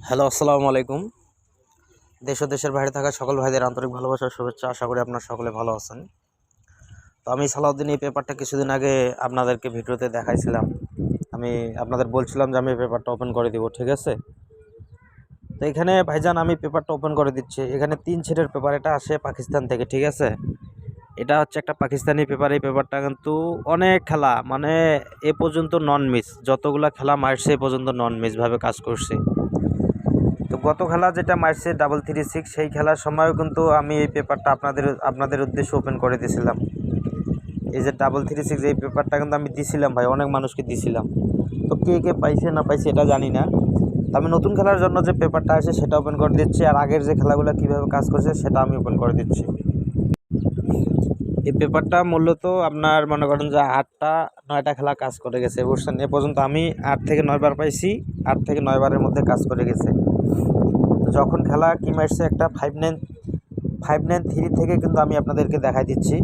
Hello, আসসালামু আলাইকুম। দেশ ও দেশের বাইরে থাকা সকল ভাইদের আন্তরিক ভালোবাসা ও শুভেচ্ছা। আশা করি আপনারা সকলে ভালো আছেন। তো আমি সালাউদ্দিন এই পেপারটা কিছুদিন আগে আপনাদেরকে ভিডিওতে দেখাইছিলাম। আমি আপনাদের বলছিলাম যে আমি এই পেপারটা ওপেন করে দিব, ঠিক আছে? তো এখানে ভাইজান আমি পেপারটা ওপেন করে দিচ্ছি। এখানে 3 সেটের পেপার, এটা আসে পাকিস্তান থেকে, ঠিক আছে? এটা হচ্ছে একটা পাকিস্তানি পেপার। এই পেপারটা কিন্তু অনেক খেলা, মানে এ পর্যন্ত নন মিস, যতগুলা খেলা মারছে এ পর্যন্ত নন মিসভাবে কাজ করছে। তো গত খেলা যেটা মারছে 336, সেই খেলার সময়ও কিন্তু আমি এই পেপারটা আপনাদের উদ্দেশ্যে ওপেন করে দিয়েছিলাম। এই যে 336 এই পেপারটা কিন্তু আমি দিছিলাম ভাই, অনেক মানুষকে দিছিলাম। তো কে কে পাইছে না পাইছে এটা জানি না। তো আমি নতুন খেলার জন্য যে পেপারটা আছে সেটা ওপেন করে দিচ্ছি, আর আগের যে খেলাগুলো কীভাবে কাজ করছে সেটা আমি ওপেন করে দিচ্ছি। এই পেপারটা মূলত আপনার মনে করেন যে 8টা-9টা খেলা কাজ করে গেছে, বুঝছেন? এ পর্যন্ত আমি 8 থেকে 9 বার পাইছি, 8 থেকে 9 বারের মধ্যে কাজ করে গেছে। যখন খেলা কি মারছে একটা 593 থেকে কিন্তু আমি আপনাদেরকে দেখাই দিচ্ছি।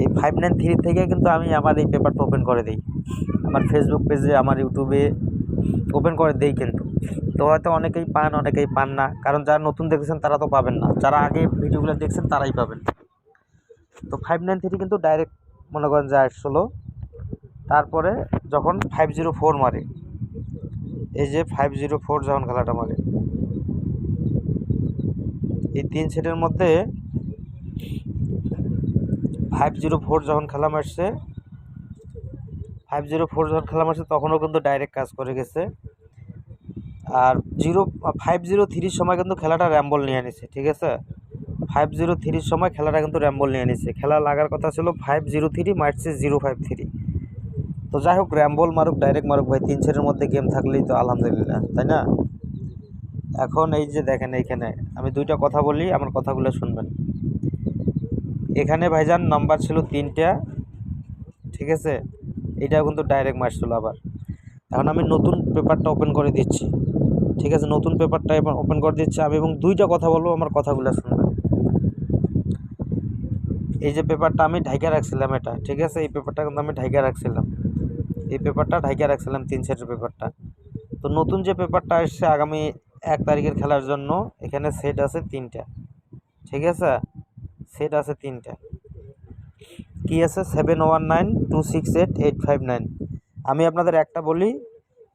এই 593 থেকে কিন্তু আমি আমার এই পেপারটা ওপেন করে দিই, আমার ফেসবুক পেজে, আমার ইউটিউবে ওপেন করে দেই কিন্তু। তো হয়তো অনেকেই পান, অনেকেই পান না, কারণ যারা নতুন দেখেছেন তারা তো পাবেন না, যারা আগে ভিডিওগুলো দেখছেন তারাই পাবেন। তো 593 কিন্তু ডাইরেক্ট মনে করেন যে আসলো। তারপরে যখন 504 মারে, এই যে 504 যখন খেলাটা মারে, এই 3 সেটের মধ্যে 504 যখন খেলা মারছে, 504 যখন খেলা মারছে তখনও কিন্তু ডাইরেক্ট কাজ করে গেছে। আর 503 সময় কিন্তু খেলাটা র্যাম্বল নিয়ে নিছে, ঠিক আছে? 503 সময় খেলাটা কিন্তু র্যাম্বল নিয়ে নিছে। খেলা লাগার কথা ছিল 503, মারছে 053। তো যাই হোক, র্যাম্বল মারুক ডাইরেক্ট মারুক ভাই, 3 সেটের মধ্যে গেম থাকলেই তো আলহামদুলিল্লাহ, তাই না? এখন এই যে দেখেন, এইখানে আমি 2টা কথা বলি, আমার কথাগুলো শুনবেন। এখানে ভাইজান নাম্বার ছিল 3টা, ঠিক আছে? এটাও কিন্তু ডাইরেক্ট মারছিল আবার। এখন আমি নতুন পেপারটা ওপেন করে দিচ্ছি, ঠিক আছে? নতুন পেপারটা এবার ওপেন করে দিচ্ছি আমি, এবং 2টা কথা বলবো, আমার কথাগুলো শুনবেন। এই যে পেপারটা আমি ঢাইকা রাখছিলাম এটা, ঠিক আছে? এই পেপারটা কিন্তু আমি ঢাইকা রাখছিলাম, এই পেপারটা ঢাইকা রাখছিলাম 3 সেটের পেপারটা। তো নতুন যে পেপারটা আসছে আগামী 1 তারিখের খেলার জন্য, এখানে সেট আছে 3টা, ঠিক আছে? সেট আছে 3টা। কি আছে? 71926885 9। আমি আপনাদের একটা বলি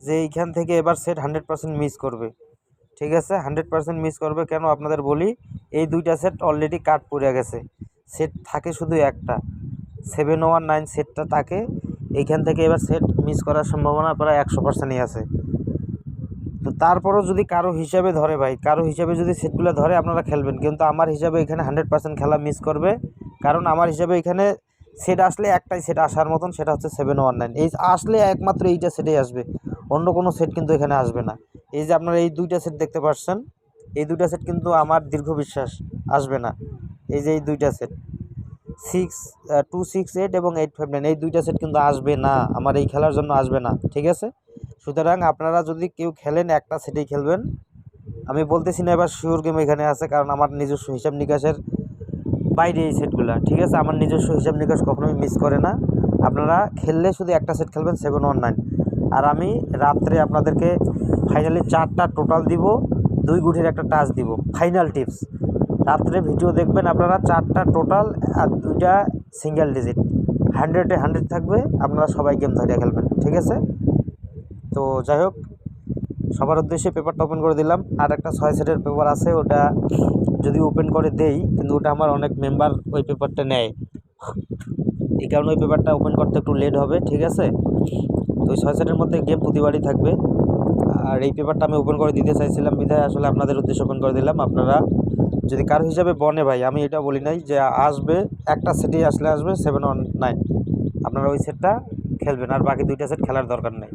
যে এইখান থেকে এবার সেট 100% মিস করবে, ঠিক আছে? 100% মিস করবে। কেন আপনাদের বলি, এই 2টা সেট অলরেডি কাট পড়ে গেছে, সেট থাকে শুধু একটা, 719 সেটটা থাকে। এইখান থেকে এবার সেট মিস করার সম্ভাবনা প্রায় 100%ই আছে। তো তারপরও যদি কারো হিসাবে ধরে ভাই, কারো হিসাবে যদি সেটগুলো ধরে আপনারা খেলবেন, কিন্তু আমার হিসাবে এখানে 100% খেলা মিস করবে। কারণ আমার হিসাবে এখানে সেট আসলে একটাই সেট আসার মতন, সেটা হচ্ছে 719। এই আসলে একমাত্র এইটা সেটেই আসবে, অন্য কোনো সেট কিন্তু এখানে আসবে না। এই যে আপনারা এই 2টা সেট দেখতে পাচ্ছেন, এই 2টা সেট কিন্তু আমার দীর্ঘ বিশ্বাস আসবে না। এই যে এই 2টা সেট 268 এবং 859, এই 2টা সেট কিন্তু আসবে না, আমার এই খেলার জন্য আসবে না, ঠিক আছে? সুতরাং আপনারা যদি কেউ খেলেন একটা সেটেই খেলবেন। আমি বলতেছি না এবার শিওর গেম এখানে আছে, কারণ আমার নিজস্ব হিসাব নিকাশের বাইরে এই সেটগুলো, ঠিক আছে? আমার নিজস্ব হিসাব নিকাশ কখনোই মিস করে না। আপনারা খেললে শুধু একটা সেট খেলবেন, 719। আর আমি রাত্রে আপনাদেরকে ফাইনালি 4টা টোটাল দিব, 2 গুটির একটা টাচ দিব, ফাইনাল টিপস। রাত্রে ভিডিও দেখবেন আপনারা, 4টা টোটাল আর 2টা সিঙ্গেল ডিজিট, 100-এ 100 থাকবে। আপনারা সবাই গেম ধরে খেলবেন, ঠিক আছে? তো যাই হোক, সবার উদ্দেশ্যে পেপারটা ওপেন করে দিলাম। আর একটা 6 সেটের পেপার আছে, ওটা যদি ওপেন করে দেই, কিন্তু ওটা আমার অনেক মেম্বার ওই পেপারটা নেয়, এই কারণে ওই পেপারটা ওপেন করতে একটু লেট হবে, ঠিক আছে? তো ওই 6 সেটের মধ্যে গেম প্রতিবারই থাকবে। আর এই পেপারটা আমি ওপেন করে দিতে চাইছিলাম বিধায় আসলে আপনাদের উদ্দেশ্যে ওপেন করে দিলাম। আপনারা যদি কারো হিসাবে বনে ভাই, আমি এটা বলি নাই যে আসবে, একটা সেটেই আসলে আসবে 719, আপনারা ওই সেটটা খেলবেন, আর বাকি 2টা সেট খেলার দরকার নেই।